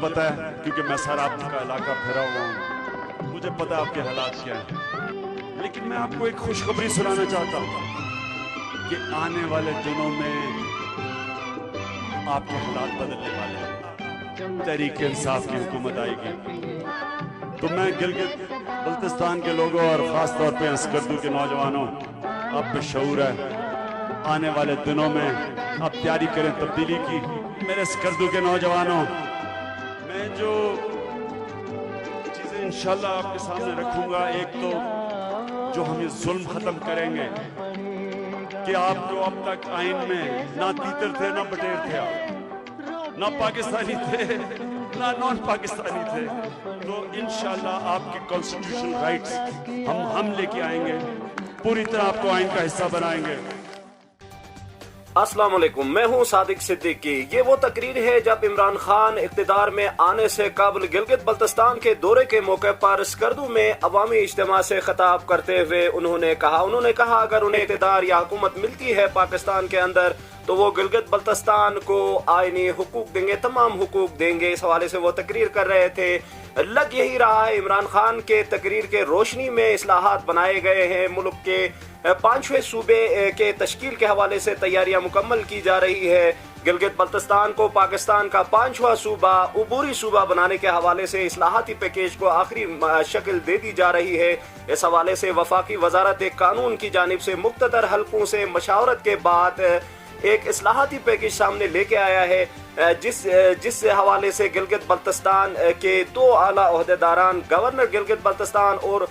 پتہ ہے کیونکہ میں سارا آپ کا علاقہ پھرا ہوا ہوں، مجھے پتہ ہے آپ کے حالات کیا ہیں، لیکن میں آپ کو ایک خوشخبری سنانا چاہتا ہوں کہ آنے والے دنوں میں آپ کے حالات بدلنے والے ہیں، تحریک انصاف کی حکومت آئے گی۔ تو میں گلگت بلتستان کے لوگوں اور خاص طور پہ اسکردو کے نوجوانوں، آپ پہ شعور ہے، آنے والے دنوں میں آپ تیاری کریں تبدیلی کی۔ میرے اسکردو کے نوجوانوں، میں جو چیزیں انشاءاللہ آپ کے سامنے رکھوں گا، ایک تو جو ہم یہ ظلم ختم کریں گے کہ آپ جو اب تک آئین میں نہ تیتر تھے نہ بٹیر تھے، آپ نہ پاکستانی تھے نہ نان پاکستانی تھے، تو انشاءاللہ آپ کے کانسٹیٹیوشن رائٹس ہم لے کے آئیں گے، پوری طرح آپ کو آئین کا حصہ بنائیں گے۔ السلام علیکم، میں ہوں صادق صدیقی۔ یہ وہ تقریر ہے جب عمران خان اقتدار میں آنے سے قبل گلگت بلتستان کے دورے کے موقع پر اسکردو میں عوامی اجتماع سے خطاب کرتے ہوئے انہوں نے کہا اگر انہیں اقتدار یا حکومت ملتی ہے پاکستان کے اندر تو وہ گلگت بلتستان کو آئینی حقوق دیں گے، تمام حقوق دیں گے۔ اس حوالے سے وہ تقریر کر رہے تھے۔ لگ یہی رہا ہے عمران خان کے تقریر کے روشنی میں اصلاحات بنائے گئے ہیں، ملک کے 5ویں صوبے کے تشکیل کے حوالے سے تیاریاں مکمل کی جا رہی ہے۔ گلگت بلتستان کو پاکستان کا 5واں صوبہ، عبوری صوبہ بنانے کے حوالے سے اصلاحاتی پیکیج کو آخری شکل دے دی جا رہی ہے۔ اس حوالے سے وفاقی وزارت قانون کی جانب سے مقتدر حلقوں سے مشاورت کے بعد ایک اصلاحاتی پیکیج سامنے لے کے آیا ہے، جس حوالے سے گلگت بلتستان کے 2 اعلیٰ عہدیداران، گورنر گلگت بلتستان اور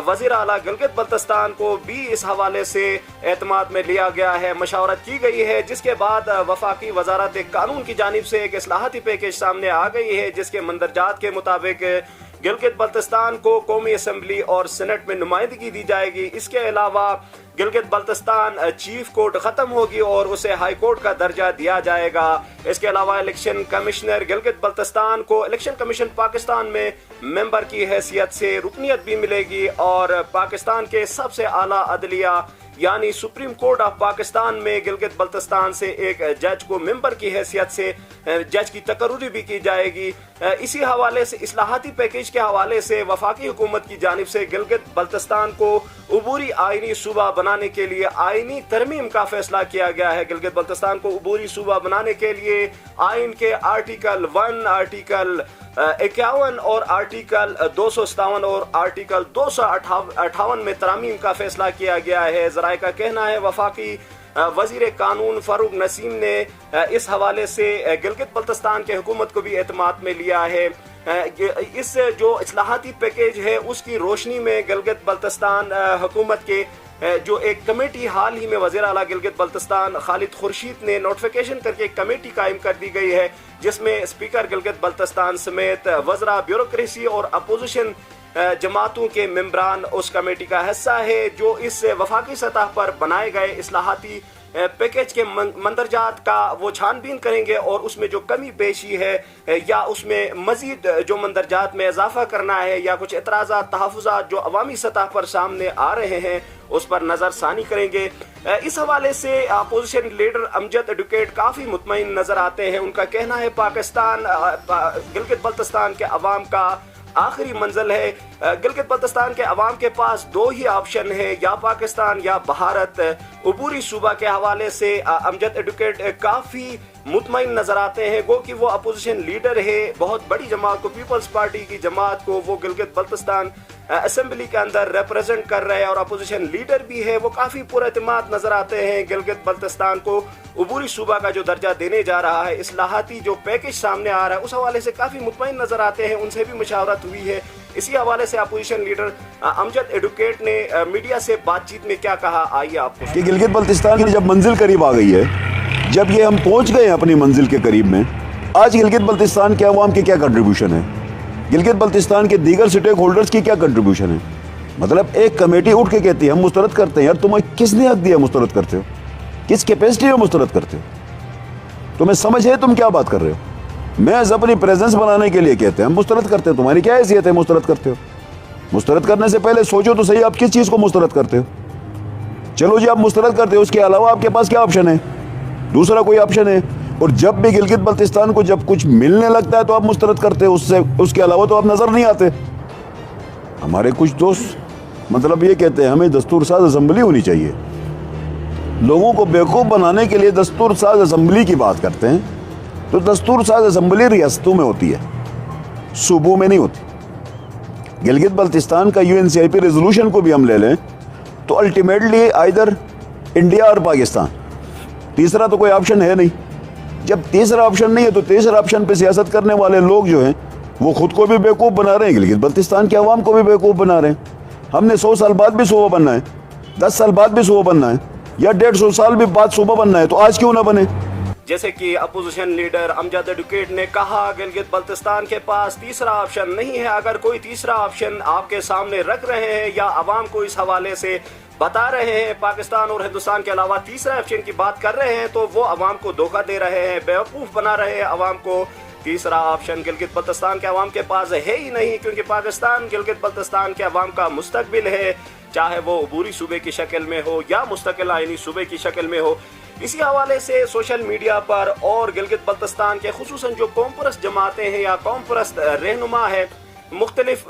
وزیر اعلیٰ گلگت بلتستان کو بھی اس حوالے سے اعتماد میں لیا گیا ہے، مشاورت کی گئی ہے، جس کے بعد وفاقی وزارت قانون کی جانب سے ایک اصلاحاتی پیکیج سامنے آ گئی ہے، جس کے مندرجات کے مطابق گلگت بلتستان کو قومی اسمبلی اور سینٹ میں نمائندگی دی جائے گی۔ اس کے علاوہ گلگت بلتستان چیف کورٹ ختم ہوگی اور اسے ہائی کورٹ کا درجہ دیا جائے گا۔ اس کے علاوہ الیکشن کمشنر گلگت بلتستان کو الیکشن کمیشن پاکستان میں ممبر کی حیثیت سے رکنیت بھی ملے گی اور پاکستان کے سب سے اعلیٰ عدلیہ یعنی سپریم کورٹ آف پاکستان میں گلگت بلتستان سے ایک جج کو ممبر کی حیثیت سے جج کی تقرری بھی کی جائے گی۔ اسی حوالے سے اصلاحاتی پیکیج کے حوالے سے وفاقی حکومت کی جانب سے گلگت بلتستان کو عبوری آئینی صوبہ بنانے کے لیے آئینی ترمیم کا فیصلہ کیا گیا ہے۔ گلگت بلتستان کو عبوری صوبہ بنانے کے لیے آئین کے آرٹیکل 1، آرٹیکل 51 اور آرٹیکل 257 اور آرٹیکل 258 میں ترامیم کا فیصلہ کیا گیا ہے۔ ذرائع کا کہنا ہے وفاقی وزیر قانون فاروق نسیم نے اس حوالے سے گلگت بلتستان کے حکومت کو بھی اعتماد میں لیا ہے۔ اس جو اصلاحاتی پیکیج ہے اس کی روشنی میں گلگت بلتستان حکومت کے جو ایک کمیٹی حال ہی میں وزیر اعلیٰ گلگت بلتستان خالد خورشید نے نوٹیفیکیشن کر کے ایک کمیٹی قائم کر دی گئی ہے، جس میں اسپیکر گلگت بلتستان سمیت وزراء، بیوروکریسی اور اپوزیشن جماعتوں کے ممبران اس کمیٹی کا حصہ ہے، جو اس وفاقی سطح پر بنائے گئے اصلاحاتی پیکیج کے مندرجات کا وہ چھان بین کریں گے اور اس میں جو کمی بیشی ہے یا اس میں مزید جو مندرجات میں اضافہ کرنا ہے یا کچھ اعتراضات، تحفظات جو عوامی سطح پر سامنے آ رہے ہیں اس پر نظر ثانی کریں گے۔ اس حوالے سے اپوزیشن لیڈر امجد ایڈوکیٹ کافی مطمئن نظر آتے ہیں۔ ان کا کہنا ہے پاکستان گلگت بلتستان کے عوام کا آخری منزل ہے۔ گلگت بلتستان کے عوام کے پاس 2 ہی آپشن ہے، یا پاکستان یا بھارت۔ عبوری صوبہ کے حوالے سے امجد ایڈوکیٹ کافی مطمئن نظر آتے ہیں، گو کہ وہ اپوزیشن لیڈر ہے، بہت بڑی جماعت کو، پیپلز پارٹی کی جماعت کو وہ گلگت بلتستان اسمبلی کے اندر ریپرزینٹ کر رہے ہیں اور اپوزیشن لیڈر بھی ہے، وہ کافی پر اعتماد نظر آتے ہیں۔ گلگت بلتستان کو عبوری صوبہ کا جو درجہ دینے جا رہا ہے، اصلاحاتی جو پیکیج سامنے آ رہا ہے اس حوالے سے کافی مطمئن نظر آتے ہیں، ان سے بھی مشاورت ہوئی ہے۔ اسی حوالے سے اپوزیشن لیڈر امجد ایڈوکیٹ نے میڈیا سے بات چیت میں کیا کہا، آئیے آپ کو۔ کہ گلگت بلتستان کی جب منزل قریب آ گئی ہے، جب یہ ہم پہنچ گئے ہیں اپنی منزل کے قریب میں، آج گلگت بلتستان کے عوام کی کیا کنٹریبیوشن ہے، گلگت بلتستان کے دیگر سٹیک ہولڈرز کی کیا کنٹریبیوشن ہے۔ مطلب ایک کمیٹی اٹھ کے کہتی ہے ہم مسترد کرتے ہیں، یار تمہیں کس نے حق دیا مسترد کرتے ہو، کس کیپیسٹی میں مسترد کرتے ہو، تمہیں سمجھ ہے تم کیا بات کر رہے ہو۔ محض اپنی پریزنس بنانے کے لیے کہتے ہیں ہم مسترد کرتے ہیں، تمہاری کیا حیثیت ہے مسترد کرتے ہو۔ مسترد کرنے سے پہلے سوچو تو صحیح آپ کس چیز کو مسترد کرتے ہو۔ چلو جی آپ مسترد کرتے ہو، اس کے علاوہ آپ کے پاس کیا آپشن ہے، دوسرا کوئی آپشن ہے۔ اور جب بھی گلگت بلتستان کو جب کچھ ملنے لگتا ہے تو آپ مسترد کرتے ہیں، اس کے علاوہ تو آپ نظر نہیں آتے. ہمارے کچھ دوست مطلب یہ کہتے ہیں ہمیں دستور ساز اسمبلی ہونی چاہیے. لوگوں کو بیوقوف بنانے کے لیے دستور ساز اسمبلی کی بات کرتے ہیں. تو دستور ساز اسمبلی ریاستوں میں ہوتی ہے، صوبوں میں نہیں ہوتی. گلگت بلتستان کا UNCIP ریزولوشن کو بھی ہم لے لیں تو الٹیمیٹلی آئیدر انڈیا اور پاکستان، تیسرا تو کوئی آپشن ہے نہیں. جب تیسرا آپشن نہیں ہے تو تیسرا آپشن پہ سیاست کرنے والے لوگ جو ہیں وہ خود کو بھی بیوقوف بنا رہے ہیں، گلگت بلتستان کے عوام کو بھی بیوقوف بنا رہے ہیں. ہم نے 100 سال بعد بھی صوبہ بننا ہے، 10 سال بعد بھی صوبہ بننا ہے، یا 150 سال بھی بعد صوبہ بننا ہے، تو آج کیوں نہ بنے؟ جیسے کہ اپوزیشن لیڈر امجد ایڈوکیٹ نے کہا، گلگت بلتستان کے پاس تیسرا آپشن نہیں ہے. اگر کوئی تیسرا آپشن آپ کے سامنے رکھ رہے ہیں یا عوام کو اس حوالے سے بتا رہے ہیں، پاکستان اور ہندوستان کے علاوہ تیسرا آپشن کی بات کر رہے ہیں، تو وہ عوام کو دھوکہ دے رہے ہیں، بیوقوف بنا رہے ہیں عوام کو. تیسرا آپشن گلگت بلتستان کے عوام کے پاس ہے ہی نہیں، کیونکہ پاکستان گلگت بلتستان کے عوام کا مستقبل ہے، چاہے وہ عبوری صوبے کی شکل میں ہو یا مستقل آئینی صوبے کی شکل میں ہو. اسی حوالے سے سوشل میڈیا پر اور گلگت بلتستان کے خصوصاً جو قوم پرست جماعتیں ہیں یا قوم پرست رہنما ہے، مختلف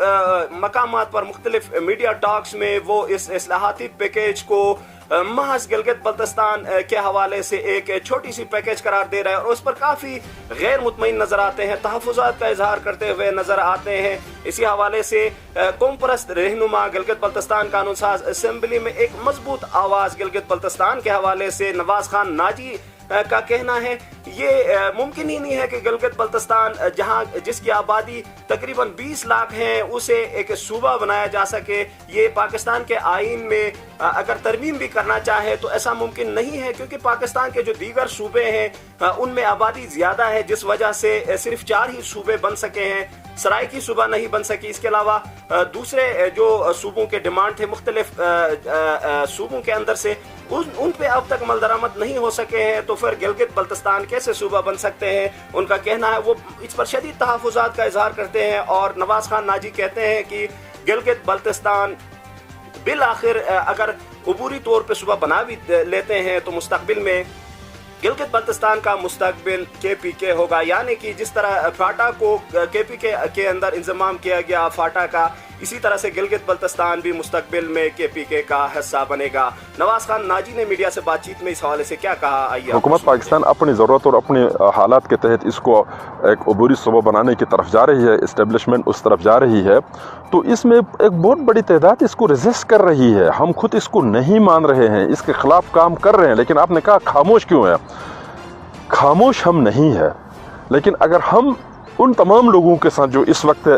مقامات پر مختلف میڈیا ٹاکس میں وہ اس اصلاحاتی پیکیج کو محض گلگت بلتستان کے حوالے سے ایک چھوٹی سی پیکیج قرار دے رہا ہے، اور اس پر کافی غیر مطمئن نظر آتے ہیں، تحفظات کا اظہار کرتے ہوئے نظر آتے ہیں. اسی حوالے سے قوم پرست رہنما گلگت بلتستان قانون ساز اسمبلی میں ایک مضبوط آواز گلگت بلتستان کے حوالے سے نواز خان ناجی کا کہنا ہے، یہ ممکن ہی نہیں ہے کہ گلگت بلتستان جس کی آبادی تقریباً 20 لاکھ ہیں اسے ایک صوبہ بنایا جا سکے. یہ پاکستان کے آئین میں اگر ترمیم بھی کرنا چاہے تو ایسا ممکن نہیں ہے، کیونکہ پاکستان کے جو دیگر صوبے ہیں ان میں آبادی زیادہ ہے، جس وجہ سے صرف 4 ہی صوبے بن سکے ہیں. سرائیکی صوبہ نہیں بن سکی. اس کے علاوہ دوسرے جو صوبوں کے ڈیمانڈ تھے مختلف صوبوں کے اندر سے ان پہ اب تک عمل درآمد نہیں ہو سکے ہیں، تو پھر گلگت بلتستان کیسے صوبہ بن سکتے ہیں؟ ان کا کہنا ہے، وہ اس پر شدید تحفظات کا اظہار کرتے ہیں. اور نواز خان ناجی کہتے ہیں کہ گلگت بلتستان بالآخر اگر عبوری طور پہ صوبہ بنا بھی لیتے ہیں تو مستقبل میں گلگت بلتستان کا مستقبل KPK ہوگا. یعنی کہ جس طرح فاٹا کو KPK کے اندر انضمام کیا گیا فاٹا کا، اسی طرح سے گلگت بلتستان بھی مستقبل میں KPK کا حصہ بنے گا. نواز خان ناجی نے میڈیا سے بات چیت میں اس حوالے سے کیا کہا؟ آئیے. حکومت پاکستان اپنی ضرورت اور اپنے حالات کے تحت اس کو ایک عبوری صوبہ بنانے کی طرف جا رہی ہے، اسٹیبلشمنٹ اس طرف جا رہی ہے، تو اس میں ایک بہت بڑی تعداد اس کو ریزسٹ کر رہی ہے. ہم خود اس کو نہیں مان رہے ہیں، اس کے خلاف کام کر رہے ہیں، لیکن آپ نے کہا خاموش کیوں ہے؟ خاموش ہم نہیں ہے، لیکن اگر ہم ان تمام لوگوں کے ساتھ جو اس وقت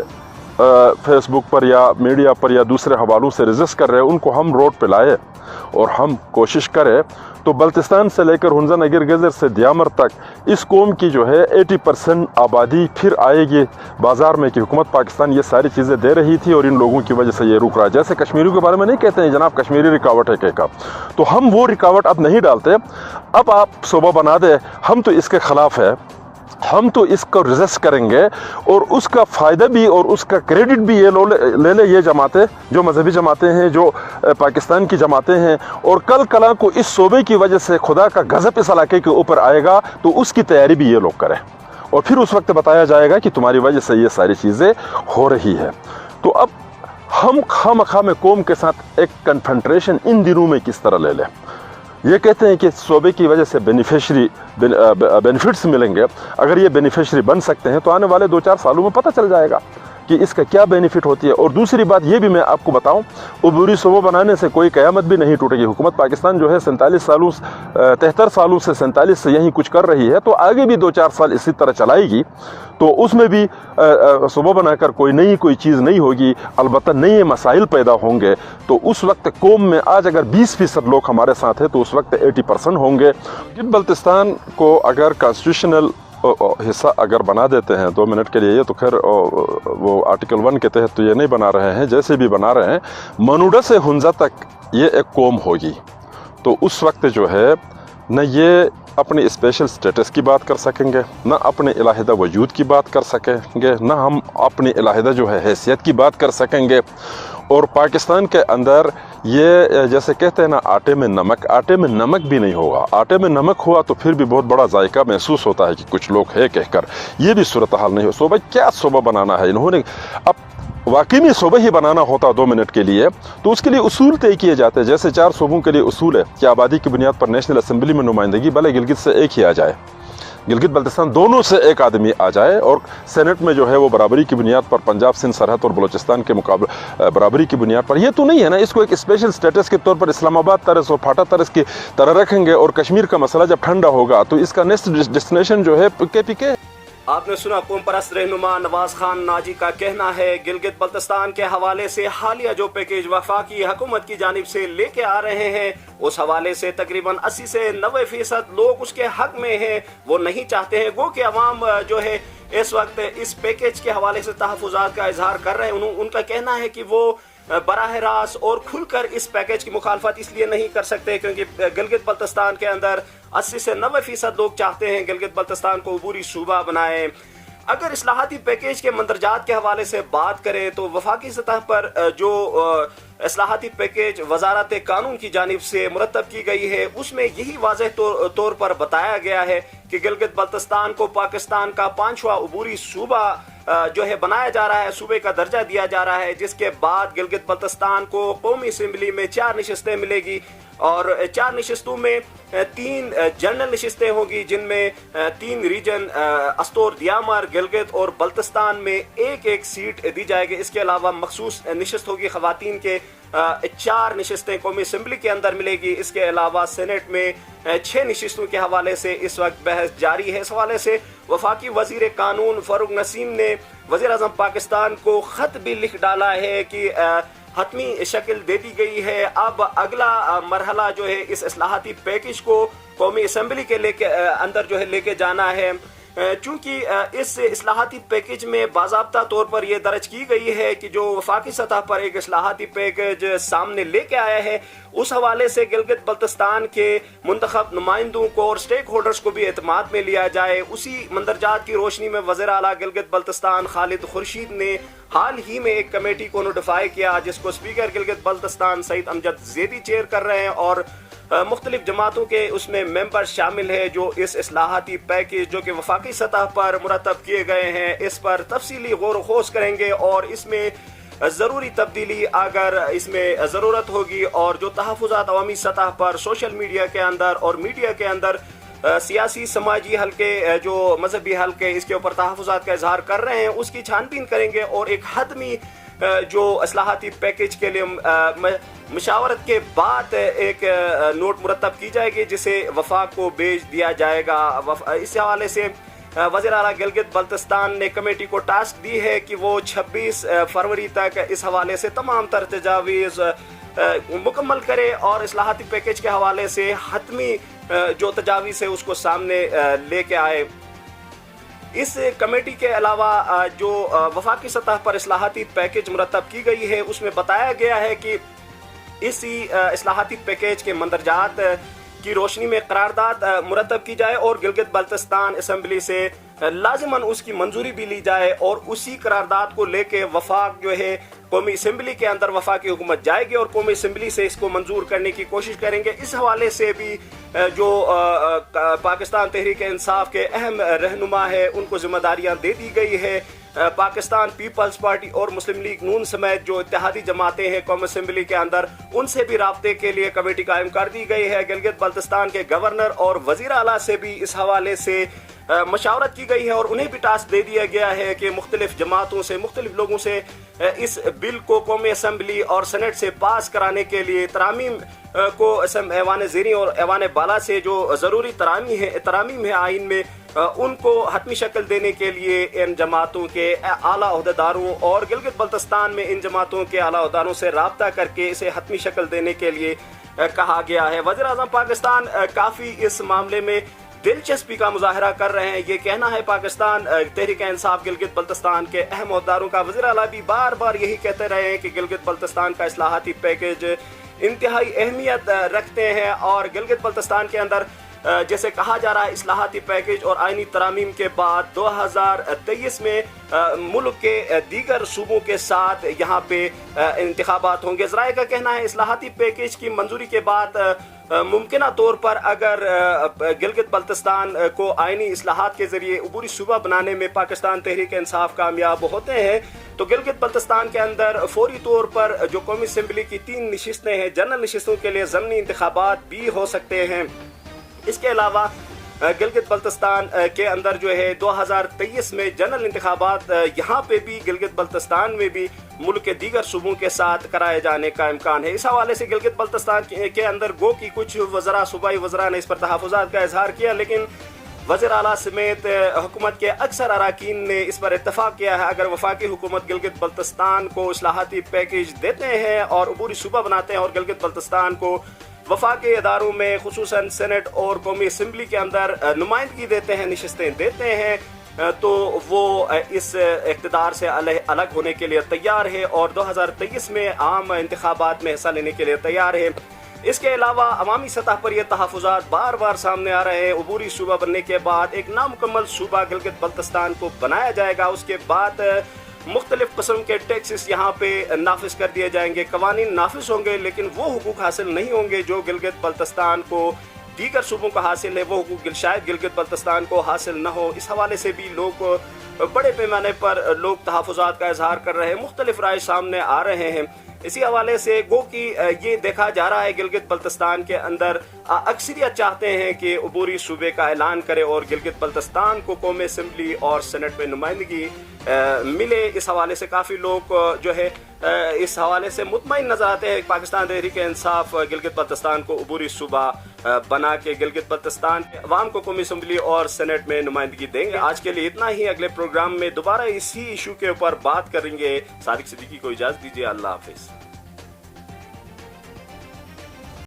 فیس بک پر یا میڈیا پر یا دوسرے حوالوں سے ریزسٹ کر رہے ہیں، ان کو ہم روڈ پہ لائے اور ہم کوشش کریں تو بلتستان سے لے کر ہنزا نگر گزر سے دیامر تک اس قوم کی جو ہے 80% آبادی پھر آئے گی بازار میں، کہ حکومت پاکستان یہ ساری چیزیں دے رہی تھی اور ان لوگوں کی وجہ سے یہ رک رہا ہے. جیسے کشمیریوں کے بارے میں نہیں کہتے ہیں جناب کشمیری رکاوٹ ہے کا، تو ہم وہ رکاوٹ اب نہیں ڈالتے. اب آپ صوبہ بنا دے، ہم تو اس کے خلاف ہے، ہم تو اس کو ریزسٹ کریں گے، اور اس کا فائدہ بھی اور اس کا کریڈٹ بھی یہ لے لے یہ جماعتیں جو مذہبی جماعتیں ہیں، جو پاکستان کی جماعتیں ہیں. اور کل کلا کو اس صوبے کی وجہ سے خدا کا غضب اس علاقے کے اوپر آئے گا تو اس کی تیاری بھی یہ لوگ کریں، اور پھر اس وقت بتایا جائے گا کہ تمہاری وجہ سے یہ ساری چیزیں ہو رہی ہے. تو اب ہم خواہ میں قوم کے ساتھ ایک کنفنٹریشن ان دنوں میں کس طرح لے لیں؟ یہ کہتے ہیں کہ صوبے کی وجہ سے بینیفٹس ملیں گے. اگر یہ بینیفیشری بن سکتے ہیں تو آنے والے 2-4 سالوں میں پتہ چل جائے گا کہ اس کا کیا بینیفٹ ہوتی ہے. اور دوسری بات یہ بھی میں آپ کو بتاؤں، عبوری صوبہ بنانے سے کوئی قیامت بھی نہیں ٹوٹے گی. حکومت پاکستان جو ہے 73 سالوں سے 47 سے یہیں کچھ کر رہی ہے، تو آگے بھی 2-4 سال اسی طرح چلائے گی. تو اس میں بھی صوبہ بنا کر کوئی چیز نہیں ہوگی، البتہ نئے مسائل پیدا ہوں گے. تو اس وقت قوم میں آج اگر 20% لوگ ہمارے ساتھ ہیں تو اس وقت 80% ہوں گے. بلتستان کو اگر کانسٹیٹیوشنل حصہ اگر بنا دیتے ہیں 2 منٹ کے لیے، یہ تو خیر وہ آرٹیکل 1 کے تحت تو یہ نہیں بنا رہے ہیں، جیسے بھی بنا رہے ہیں، منوڈا سے ہنزا تک یہ ایک قوم ہوگی. تو اس وقت جو ہے نہ یہ اپنی اسپیشل سٹیٹس کی بات کر سکیں گے، نہ اپنے علیحدہ وجود کی بات کر سکیں گے، نہ ہم اپنی علیحدہ جو ہے حیثیت کی بات کر سکیں گے. اور پاکستان کے اندر یہ جیسے کہتے ہیں نا آٹے میں نمک بھی نہیں ہوگا. آٹے میں نمک ہوا تو پھر بھی بہت بڑا ذائقہ محسوس ہوتا ہے کہ کچھ لوگ ہے کہہ کر. یہ بھی صورتحال نہیں ہو. صوبہ کیا صوبہ بنانا ہے انہوں نے؟ اب واقعی میں صوبہ ہی بنانا ہوتا 2 منٹ کے لیے تو اس کے لیے اصول طے کیے جاتے ہیں. جیسے 4 صوبوں کے لیے اصول ہے کہ آبادی کی بنیاد پر نیشنل اسمبلی میں نمائندگی بھلے گلگت سے ایک ہی آ جائے, گلگت بلتستان دونوں سے ایک آدمی آ جائے, اور سینٹ میں جو ہے وہ برابری کی بنیاد پر پنجاب سندھ سرحد اور بلوچستان کے مقابلے برابری کی بنیاد پر. یہ تو نہیں ہے نا, اس کو ایک اسپیشل سٹیٹس کے طور پر اسلام آباد طرز اور پھاٹا طرز کی طرح رکھیں گے, اور کشمیر کا مسئلہ جب ٹھنڈا ہوگا تو اس کا نیکسٹ ڈیسٹینیشن جو ہے KPK. آپ نے سنا قوم پرست رہنما نواز خان ناجی کا کہنا ہے گلگت بلتستان کے حوالے سے حالیہ جو پیکیج وفاقی حکومت کی جانب سے لے کے آ رہے ہیں اس حوالے سے تقریباً 80 سے 90% لوگ اس کے حق میں ہیں, وہ نہیں چاہتے ہیں. گو کہ عوام جو ہے اس وقت اس پیکیج کے حوالے سے تحفظات کا اظہار کر رہے ہیں. ان کا کہنا ہے کہ وہ براہ راست اور کھل کر اس پیکیج کی مخالفت اس لیے نہیں کر سکتے کیونکہ گلگت بلتستان کے اندر 80 سے 90% لوگ چاہتے ہیں گلگت بلتستان کو عبوری صوبہ بنائیں. اگر اصلاحاتی پیکیج کے مندرجات کے حوالے سے بات کریں تو وفاقی سطح پر جو اصلاحاتی پیکیج وزارت قانون کی جانب سے مرتب کی گئی ہے اس میں یہی واضح طور پر بتایا گیا ہے کہ گلگت بلتستان کو پاکستان کا 5واں عبوری صوبہ جو ہے بنایا جا رہا ہے, صوبے کا درجہ دیا جا رہا ہے, جس کے بعد گلگت بلتستان کو قومی اسمبلی میں 4 نشستیں ملے گی, اور 4 نشستوں میں 3 جنرل نشستیں ہوں گی جن میں 3 ریجن استور دیامر گلگت اور بلتستان میں ایک سیٹ دی جائے گی. اس کے علاوہ مخصوص نشست ہوگی خواتین کے 4 نشستیں قومی اسمبلی کے اندر ملے گی. اس کے علاوہ سینٹ میں 6 نشستوں کے حوالے سے اس وقت بحث جاری ہے. اس حوالے سے وفاقی وزیر قانون فاروق نسیم نے وزیر اعظم پاکستان کو خط بھی لکھ ڈالا ہے کہ حتمی شکل دے دی گئی ہے. اب اگلا مرحلہ جو ہے اس اصلاحاتی پیکیج کو قومی اسمبلی کے اندر جو ہے لے کے جانا ہے. چونکہ اس اصلاحاتی پیکیج میں باضابطہ طور پر یہ درج کی گئی ہے کہ جو وفاقی سطح پر ایک اصلاحاتی پیکیج سامنے لے کے آیا ہے اس حوالے سے گلگت بلتستان کے منتخب نمائندوں کو اور سٹیک ہولڈرز کو بھی اعتماد میں لیا جائے. اسی مندرجات کی روشنی میں وزیر اعلیٰ گلگت بلتستان خالد خورشید نے حال ہی میں ایک کمیٹی کو نوٹیفائی کیا جس کو اسپیکر گلگت بلتستان سعید امجد زیدی چیئر کر رہے ہیں, اور مختلف جماعتوں کے اس میں ممبر شامل ہیں جو اس اصلاحاتی پیکیج جو کہ وفاقی سطح پر مرتب کیے گئے ہیں اس پر تفصیلی غور و خوض کریں گے, اور اس میں ضروری تبدیلی اگر اس میں ضرورت ہوگی اور جو تحفظات عوامی سطح پر سوشل میڈیا کے اندر اور میڈیا کے اندر سیاسی سماجی حلقے جو مذہبی حلقے اس کے اوپر تحفظات کا اظہار کر رہے ہیں اس کی چھان بین کریں گے, اور ایک حتمی جو اصلاحاتی پیکیج کے لیے مشاورت کے بعد ایک نوٹ مرتب کی جائے گی جسے وفاق کو بھیج دیا جائے گا. اس حوالے سے وزیر اعلیٰ گلگت بلتستان نے کمیٹی کو ٹاسک دی ہے کہ وہ 26 فروری تک اس حوالے سے تمام تر تجاویز مکمل کرے اور اصلاحاتی پیکیج کے حوالے سے حتمی جو تجاویز ہے اس کو سامنے لے کے آئے. اس کمیٹی کے علاوہ جو وفاقی سطح پر اصلاحاتی پیکیج مرتب کی گئی ہے اس میں بتایا گیا ہے کہ اسی اصلاحاتی پیکیج کے مندرجات کی روشنی میں قرارداد مرتب کی جائے اور گلگت بلتستان اسمبلی سے لازماً اس کی منظوری بھی لی جائے, اور اسی قرارداد کو لے کے وفاق جو ہے قومی اسمبلی کے اندر وفاقی حکومت جائے گی اور قومی اسمبلی سے اس کو منظور کرنے کی کوشش کریں گے. اس حوالے سے بھی جو پاکستان تحریک انصاف کے اہم رہنما ہے ان کو ذمہ داریاں دے دی گئی ہے. پاکستان پیپلز پارٹی اور مسلم لیگ نون سمیت جو اتحادی جماعتیں ہیں قومی اسمبلی کے اندر ان سے بھی رابطے کے لیے کمیٹی قائم کر دی گئی ہے. گلگت بلتستان کے گورنر اور وزیر اعلیٰ سے بھی اس حوالے سے مشاورت کی گئی ہے اور انہیں بھی ٹاسک دے دیا گیا ہے کہ مختلف جماعتوں سے مختلف لوگوں سے اس بل کو قومی اسمبلی اور سینٹ سے پاس کرانے کے لیے ترامیم کو ایوان زیریں اور ایوان بالا سے جو ضروری ترامیم ہے آئین میں ان کو حتمی شکل دینے کے لیے ان جماعتوں کے اعلیٰ عہدیداروں اور گلگت بلتستان میں ان جماعتوں کے اعلیٰ عہدیداروں سے رابطہ کر کے اسے حتمی شکل دینے کے لیے کہا گیا ہے. وزیر اعظم پاکستان کافی اس معاملے میں دلچسپی کا مظاہرہ کر رہے ہیں. یہ کہنا ہے پاکستان تحریک انصاف گلگت بلتستان کے اہم عہدیداروں کا. وزیر اعلیٰ بھی بار بار یہی کہتے رہے ہیں کہ گلگت بلتستان کا اصلاحاتی پیکیج انتہائی اہمیت رکھتے ہیں اور گلگت بلتستان کے اندر جیسے کہا جا رہا ہے اصلاحاتی پیکیج اور آئینی ترامیم کے بعد 2023 میں ملک کے دیگر صوبوں کے ساتھ یہاں پہ انتخابات ہوں گے. ذرائع کا کہنا ہے اصلاحاتی پیکیج کی منظوری کے بعد ممکنہ طور پر اگر گلگت بلتستان کو آئینی اصلاحات کے ذریعے عبوری صوبہ بنانے میں پاکستان تحریک انصاف کامیاب ہوتے ہیں تو گلگت بلتستان کے اندر فوری طور پر جو قومی اسمبلی کی 3 نشستیں ہیں جنرل نشستوں کے لیے ضمنی انتخابات بھی ہو سکتے ہیں. اس کے علاوہ گلگت بلتستان کے اندر جو ہے 2023 میں جنرل انتخابات یہاں پہ بھی گلگت بلتستان میں بھی ملک کے دیگر صوبوں کے ساتھ کرائے جانے کا امکان ہے. اس حوالے سے گلگت بلتستان کے اندر گو کی کچھ وزراء صوبائی وزراء نے اس پر تحفظات کا اظہار کیا لیکن وزیر اعلیٰ سمیت حکومت کے اکثر اراکین نے اس پر اتفاق کیا ہے اگر وفاقی حکومت گلگت بلتستان کو اصلاحاتی پیکیج دیتے ہیں اور عبوری صوبہ بناتے ہیں اور گلگت بلتستان کو وفاقی اداروں میں خصوصاً سینٹ اور قومی اسمبلی کے اندر نمائندگی دیتے ہیں نشستیں دیتے ہیں تو وہ اس اقتدار سے الگ ہونے کے لیے تیار ہے اور 2023 میں عام انتخابات میں حصہ لینے کے لیے تیار ہے. اس کے علاوہ عوامی سطح پر یہ تحفظات بار بار سامنے آ رہے ہیں. عبوری صوبہ بننے کے بعد ایک نامکمل صوبہ گلگت بلتستان کو بنایا جائے گا, اس کے بعد مختلف قسم کے ٹیکسز یہاں پہ نافذ کر دیے جائیں گے, قوانین نافذ ہوں گے لیکن وہ حقوق حاصل نہیں ہوں گے جو گلگت بلتستان کو دیگر صوبوں کا حاصل ہے, وہ حقوق شاید گلگت بلتستان کو حاصل نہ ہو. اس حوالے سے بھی لوگ بڑے پیمانے پر لوگ تحفظات کا اظہار کر رہے ہیں, مختلف رائے سامنے آ رہے ہیں. اسی حوالے سے گو کہ یہ دیکھا جا رہا ہے گلگت بلتستان کے اندر اکثریت چاہتے ہیں کہ عبوری صوبے کا اعلان کرے اور گلگت بلتستان کو قومی اسمبلی اور سینٹ میں نمائندگی ملے. اس حوالے سے کافی لوگ جو ہے اس حوالے سے مطمئن نظر آتے ہیں. پاکستان تحریک انصاف گلگت بلتستان کو عبوری صوبہ بنا کے گلگت بلتستان عوام کو قومی اسمبلی اور سینٹ میں نمائندگی دیں گے. آج کے لیے اتنا ہی. اگلے پروگرام میں دوبارہ اسی ایشو کے اوپر بات کریں گے. صادق صدیقی کو اجازت دیجیے. اللہ حافظ.